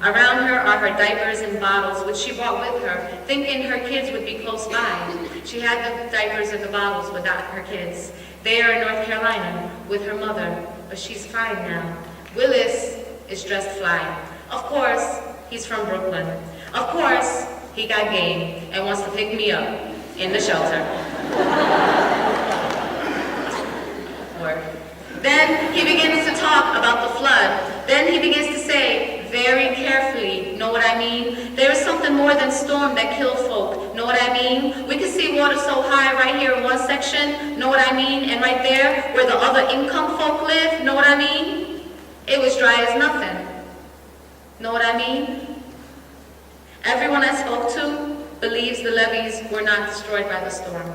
Around her are her diapers and bottles, which she brought with her, thinking her kids would be close by. She had the diapers and the bottles, but not her kids. They are in North Carolina with her mother, but she's fine now. Willis is dressed fly. Of course, he's from Brooklyn. Of course, he got game and wants to pick me up in the shelter. Then he begins to talk about the flood. Then he begins to say, very carefully, know what I mean? There is something more than storm that killed folk, know what I mean? We can see water so high right here in one section, know what I mean? And right there, where the other income folk live, know what I mean? It was dry as nothing, know what I mean? Everyone I spoke to believes the levees were not destroyed by the storm.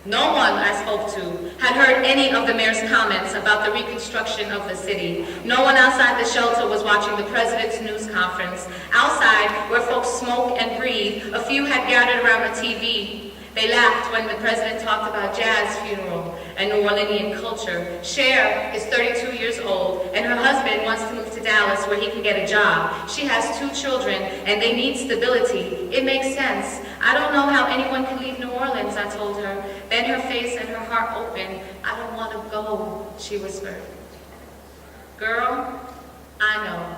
No one I spoke to had heard any of the mayor's comments about the reconstruction of the city. No one outside the shelter was watching the president's news conference. Outside, where folks smoke and breathe, a few had gathered around the TV. They laughed when the president talked about jazz funeral and New Orleanian culture. Cher is 32 years old, and her husband wants to move to Dallas where he can get a job. She has 2 children, and they need stability. It makes sense. I don't know how anyone can leave New Orleans, I told her. Then her face and her heart opened. I don't want to go, she whispered. Girl, I know.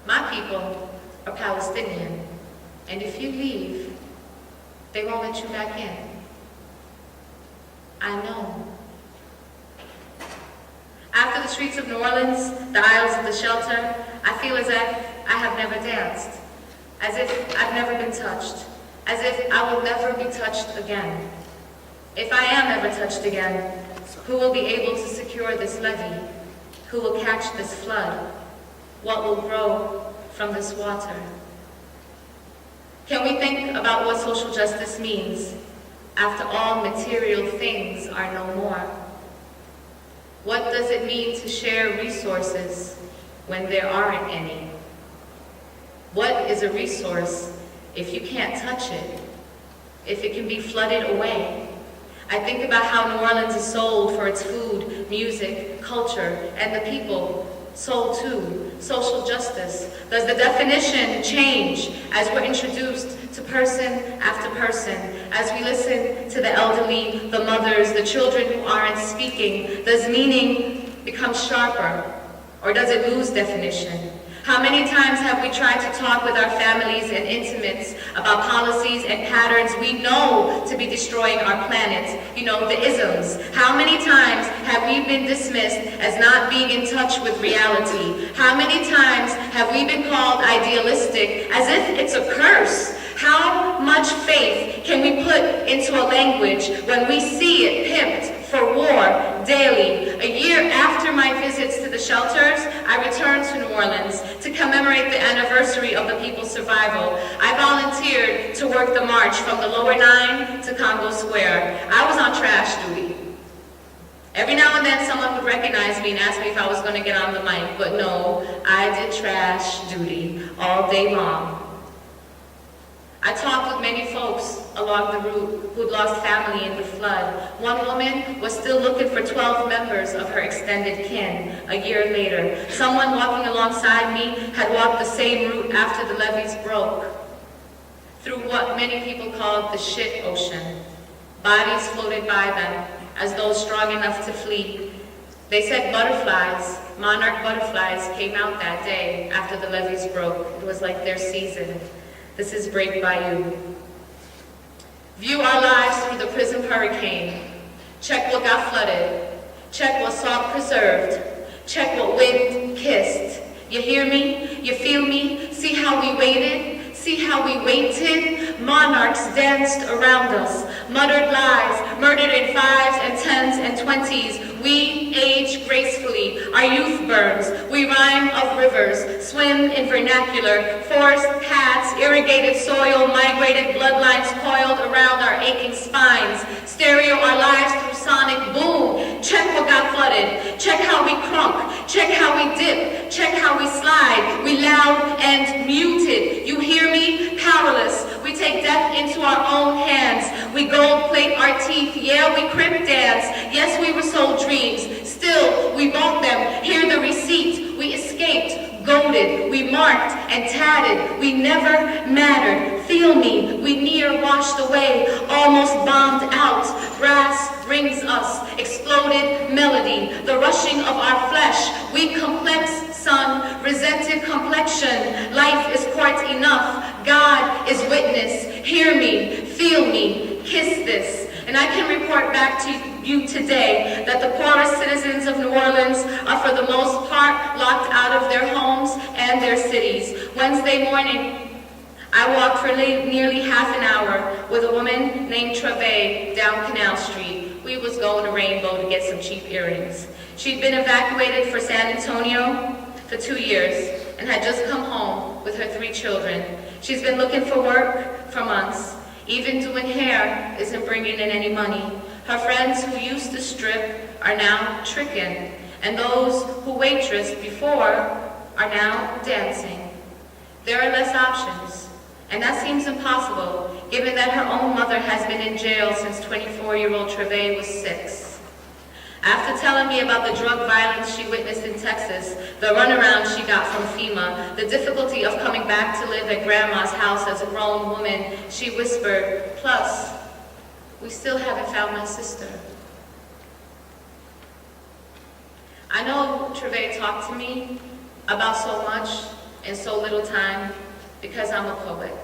My people are Palestinian, and if you leave, they won't let you back in. I know. After the streets of New Orleans, the aisles of the shelter, I feel as if I have never danced, as if I've never been touched, as if I will never be touched again. If I am ever touched again, who will be able to secure this levee? Who will catch this flood? What will grow from this water? Can we think about what social justice means? After all, material things are no more. What does it mean to share resources when there aren't any? What is a resource if you can't touch it? If it can be flooded away? I think about how New Orleans is sold for its food, music, culture, and the people sold to social justice. Does the definition change as we're introduced to person after person, as we listen to the elderly, the mothers, the children who aren't speaking? Does meaning become sharper, or does it lose definition? How many times have we tried to talk with our families and intimates about policies and patterns we know to be destroying our planet? You know, the isms. How many times have we been dismissed as not being in touch with reality? How many times have we been called idealistic as if it's a curse? How much faith can we put into a language when we see it pimped for war daily? A year after my visits to the shelters, I returned to New Orleans to commemorate the anniversary of the people's survival. I volunteered to work the march from the Lower 9 to Congo Square. I was on trash duty. Every now and then someone would recognize me and ask me if I was going to get on the mic, but no, I did trash duty all day long. I talked with many folks along the route who'd lost family in the flood. One woman was still looking for 12 members of her extended kin a year later. Someone walking alongside me had walked the same route after the levees broke, through what many people called the shit ocean. Bodies floated by them as though strong enough to flee. They said butterflies, monarch butterflies, came out that day after the levees broke. It was like their season. This is Break Bayou. View our lives through the prism hurricane. Check what got flooded. Check what salt preserved. Check what wind kissed. You hear me? You feel me? See how we waited? See how we waited? Monarchs danced around us. Muttered lies, murdered in 5s and 10s and 20s. We age gracefully, our youth burns. We rhyme of rivers, swim in vernacular, forest paths, irrigated soil, migrated bloodlines coiled around our aching spines. Stereo our lives through sonic boom. Check what got flooded. Check how we crunk. Check how we dip. Check how we slide. We loud and muted. You hear me? Powerless. We take death into our own hands. We gold plate our teeth. Yeah, we crip dance. Yes, we were sold dreams. Still, we bought them. Hear the receipt. We escaped. Go voted, we marked and tatted, we never mattered. Feel me, we near washed away, almost bombed out. Brass rings us, exploded melody, the rushing of our flesh. We complex, son, resented complexion. Life is quite enough. God is witness. Hear me, feel me, kiss this. And I can report back to you today that the poorest citizens of New Orleans are for the most part locked out of their homes and their cities. Wednesday morning, I walked for nearly half an hour with a woman named Treve down Canal Street. We was going to Rainbow to get some cheap earrings. She'd been evacuated for San Antonio for 2 years and had just come home with her 3 children. She's been looking for work for months. Even doing hair isn't bringing in any money. Her friends who used to strip are now tricking, and those who waitressed before are now dancing. There are less options, and that seems impossible, given that her own mother has been in jail since 24-year-old Treve was 6. After telling me about the drug violence she witnessed in Texas, the runaround she got from FEMA, the difficulty of coming back to live at Grandma's house as a grown woman, she whispered, "Plus, we still haven't found my sister." I know Treve talked to me about so much in so little time because I'm a poet.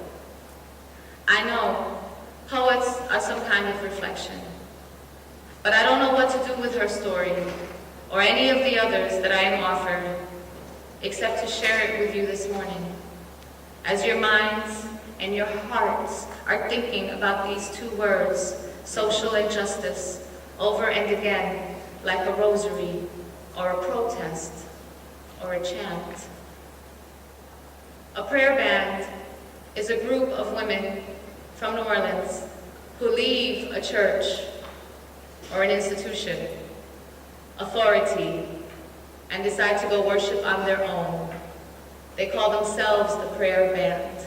I know poets are some kind of reflection. But I don't know what to do with her story, or any of the others that I am offered, except to share it with you this morning. As your minds and your hearts are thinking about these 2 words, social injustice, over and again, like a rosary, or a protest, or a chant. A prayer band is a group of women from New Orleans who leave a church or an institution, authority, and decide to go worship on their own. They call themselves the prayer band.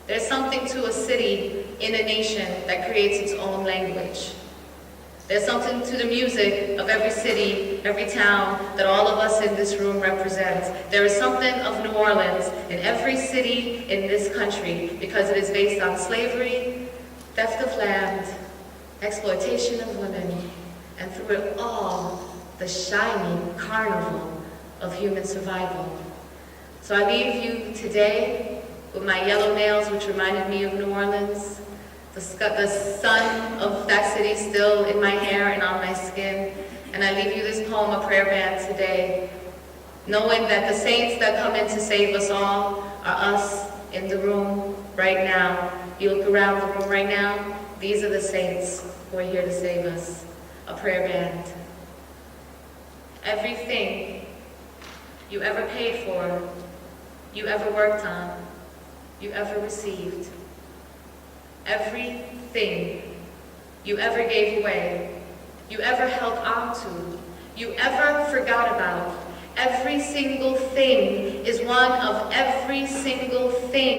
There's something to a city in a nation that creates its own language. There's something to the music of every city, every town that all of us in this room represent. There is something of New Orleans in every city in this country because it is based on slavery, theft of land, exploitation of women, and through it all, the shining carnival of human survival. So I leave you today with my yellow nails, which reminded me of New Orleans, the sun of that city still in my hair and on my skin, and I leave you this poem, A Prayer Band, today, knowing that the saints that come in to save us all are us in the room right now. You look around the room right now, these are the saints who are here to save us. A prayer band. Everything you ever paid for, you ever worked on, you ever received. Everything you ever gave away, you ever held on to, you ever forgot about. Every single thing is one of every single thing